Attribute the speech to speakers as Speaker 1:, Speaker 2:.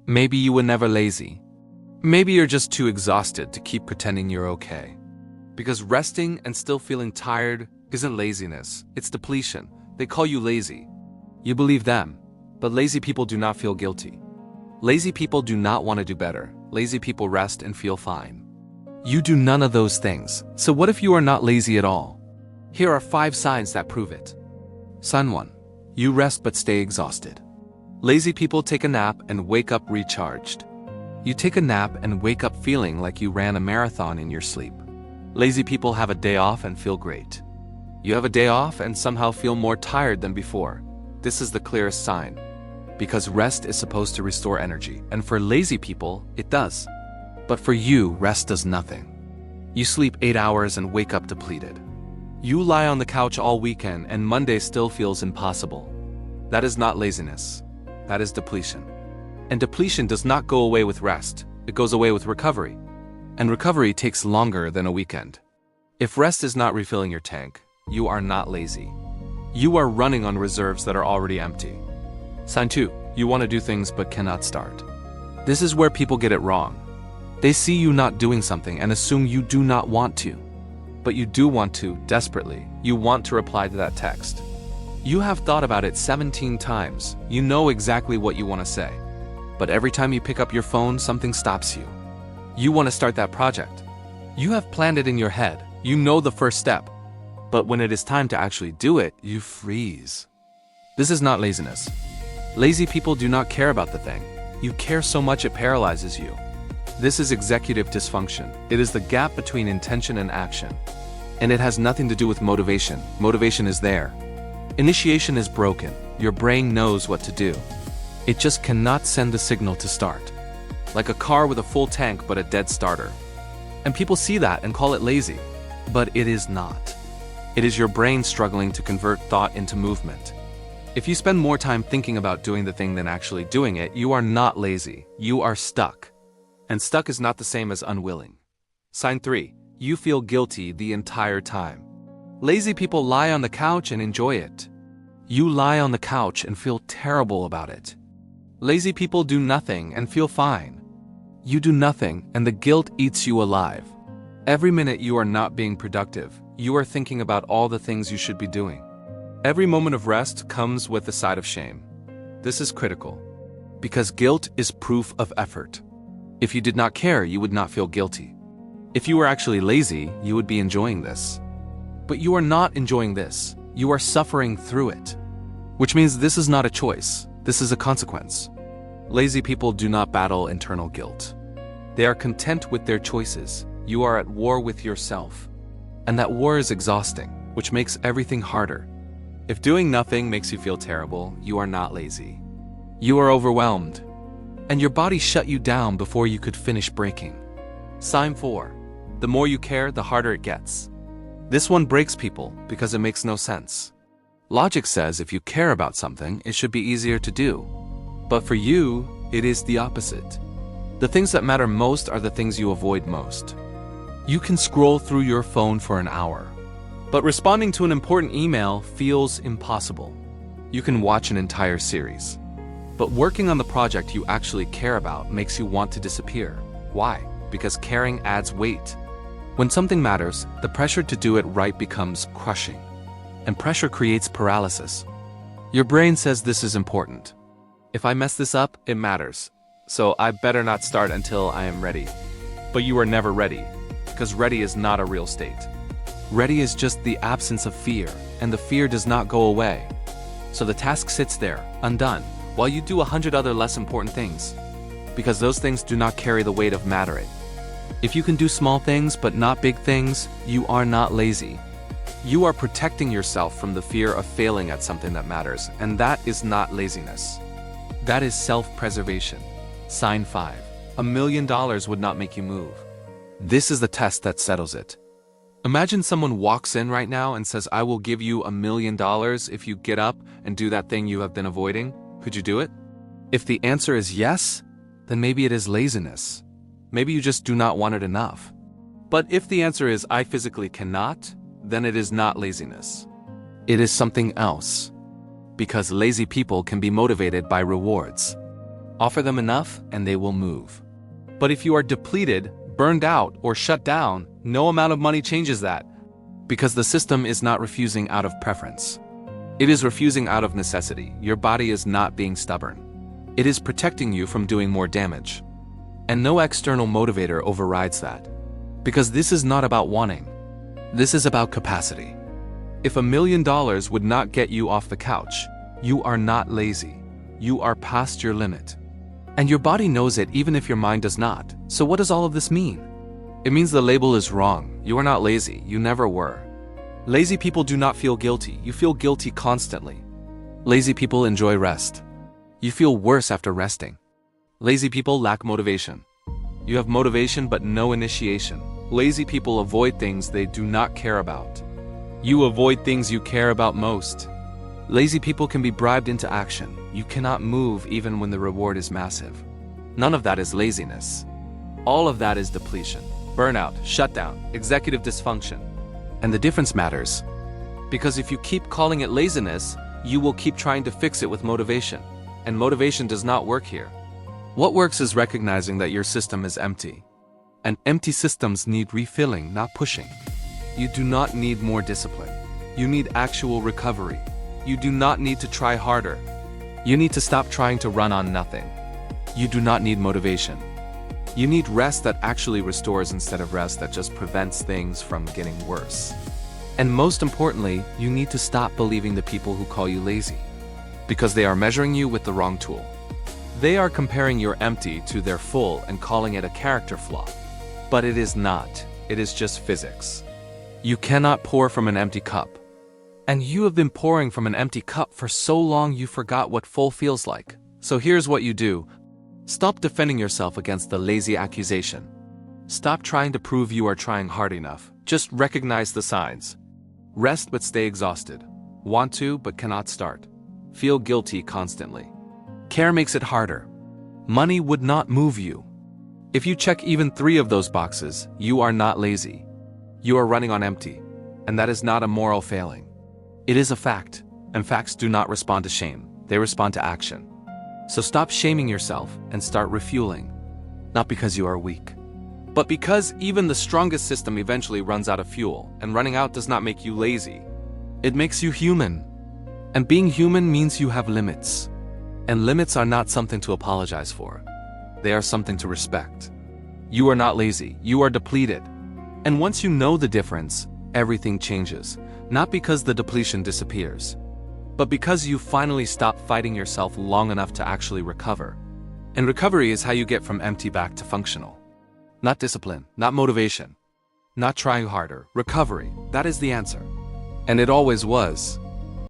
Speaker 1: Maybe you were never lazy. Maybe you're just too exhausted to keep pretending you're okay. Because resting and still feeling tired isn't laziness, it's depletion. They call you lazy. You believe them, but lazy people do not feel guilty. Lazy people do not want to do better. Lazy people rest and feel fine. You do none of those things, so what if you are not lazy at all? Here are 5 signs that prove it. Sign 1. You rest but stay exhausted. Lazy people take a nap and wake up recharged. You take a nap and wake up feeling like you ran a marathon in your sleep. Lazy people have a day off and feel great. You have a day off and somehow feel more tired than before. This is the clearest sign. Because rest is supposed to restore energy, and for lazy people, it does. But for you, rest does nothing. You sleep 8 hours and wake up depleted. You lie on the couch all weekend and Monday still feels impossible. That is not laziness. That is depletion. And depletion does not go away with rest. It goes away with recovery. And recovery takes longer than a weekend. If rest is not refilling your tank, you are not lazy. You are running on reserves that are already empty. Sign 2. You want to do things but cannot start. This is where people get it wrong. They see you not doing something and assume you do not want to. But you do want to, desperately. You want to reply to that text. You have thought about it 17 times. You know exactly what you want to say. But every time you pick up your phone, something stops you. You want to start that project. You have planned it in your head. You know the first step. But when it is time to actually do it, you freeze. This is not laziness. Lazy people do not care about the thing. You care so much it paralyzes you. This is executive dysfunction. It is the gap between intention and action. And it has nothing to do with motivation. Motivation is there. Initiation is broken. Your brain knows what to do. It just cannot send the signal to start. Like a car with a full tank but a dead starter. And people see that and call it lazy. But it is not. It is your brain struggling to convert thought into movement. If you spend more time thinking about doing the thing than actually doing it, you are not lazy. You are stuck. And stuck is not the same as unwilling. Sign 3. You feel guilty the entire time. Lazy people lie on the couch and enjoy it. You lie on the couch and feel terrible about it. Lazy people do nothing and feel fine. You do nothing and the guilt eats you alive. Every minute you are not being productive, you are thinking about all the things you should be doing. Every moment of rest comes with a side of shame. This is critical. Because guilt is proof of effort. If you did not care, you would not feel guilty. If you were actually lazy, you would be enjoying this. But you are not enjoying this. You are suffering through it. Which means this is not a choice. This is a consequence. Lazy people do not battle internal guilt. They are content with their choices. You are at war with yourself. And that war is exhausting, which makes everything harder. If doing nothing makes you feel terrible, you are not lazy. You are overwhelmed. And your body shut you down before you could finish breaking. Sign 4. The more you care, the harder it gets. This one breaks people because it makes no sense. Logic says if you care about something, it should be easier to do. But for you, it is the opposite. The things that matter most are the things you avoid most. You can scroll through your phone for an hour, but responding to an important email feels impossible. You can watch an entire series. But working on the project you actually care about makes you want to disappear. Why? Because caring adds weight. When something matters, the pressure to do it right becomes crushing. And pressure creates paralysis. Your brain says this is important. If I mess this up, it matters. So I better not start until I am ready. But you are never ready, because ready is not a real state. Ready is just the absence of fear, and the fear does not go away. So the task sits there, undone, while you do 100 other less important things. Because those things do not carry the weight of mattering. If you can do small things but not big things, you are not lazy. You are protecting yourself from the fear of failing at something that matters, and that is not laziness. That is self-preservation. Sign 5. $1 million would not make you move. This is the test that settles it. Imagine someone walks in right now and says, I will give you $1 million if you get up and do that thing you have been avoiding. Could you do it? If the answer is yes, then maybe it is laziness. Maybe you just do not want it enough. But if the answer is I physically cannot, then it is not laziness. It is something else. Because lazy people can be motivated by rewards. Offer them enough and they will move. But if you are depleted, burned out, or shut down, no amount of money changes that. Because the system is not refusing out of preference. It is refusing out of necessity. Your body is not being stubborn. It is protecting you from doing more damage. And no external motivator overrides that. Because this is not about wanting. This is about capacity. If $1 million would not get you off the couch, you are not lazy. You are past your limit. And your body knows it even if your mind does not. So what does all of this mean? It means the label is wrong. You are not lazy. You never were. Lazy people do not feel guilty. You feel guilty constantly. Lazy people enjoy rest. You feel worse after resting. Lazy people lack motivation. You have motivation but no initiation. Lazy people avoid things they do not care about. You avoid things you care about most. Lazy people can be bribed into action. You cannot move even when the reward is massive. None of that is laziness. All of that is depletion, burnout, shutdown, executive dysfunction. And the difference matters. Because if you keep calling it laziness, you will keep trying to fix it with motivation. And motivation does not work here. What works is recognizing that your system is empty. And empty systems need refilling, not pushing. You do not need more discipline. You need actual recovery. You do not need to try harder. You need to stop trying to run on nothing. You do not need motivation. You need rest that actually restores instead of rest that just prevents things from getting worse. And most importantly, you need to stop believing the people who call you lazy. Because they are measuring you with the wrong tool. They are comparing your empty to their full and calling it a character flaw. But it is not. It is just physics. You cannot pour from an empty cup. And you have been pouring from an empty cup for so long you forgot what full feels like. So here's what you do. Stop defending yourself against the lazy accusation. Stop trying to prove you are trying hard enough. Just recognize the signs. Rest but stay exhausted. Want to but cannot start. Feel guilty constantly. Care makes it harder. Money would not move you. If you check even 3 of those boxes, you are not lazy. You are running on empty. And that is not a moral failing. It is a fact, and facts do not respond to shame, they respond to action. So stop shaming yourself and start refueling. Not because you are weak, but because even the strongest system eventually runs out of fuel, and running out does not make you lazy. It makes you human. And being human means you have limits. And limits are not something to apologize for. They are something to respect. You are not lazy, you are depleted. And once you know the difference, everything changes. Not because the depletion disappears, but because you finally stop fighting yourself long enough to actually recover. And recovery is how you get from empty back to functional. Not discipline, not motivation, not trying harder. Recovery, that is the answer. And it always was.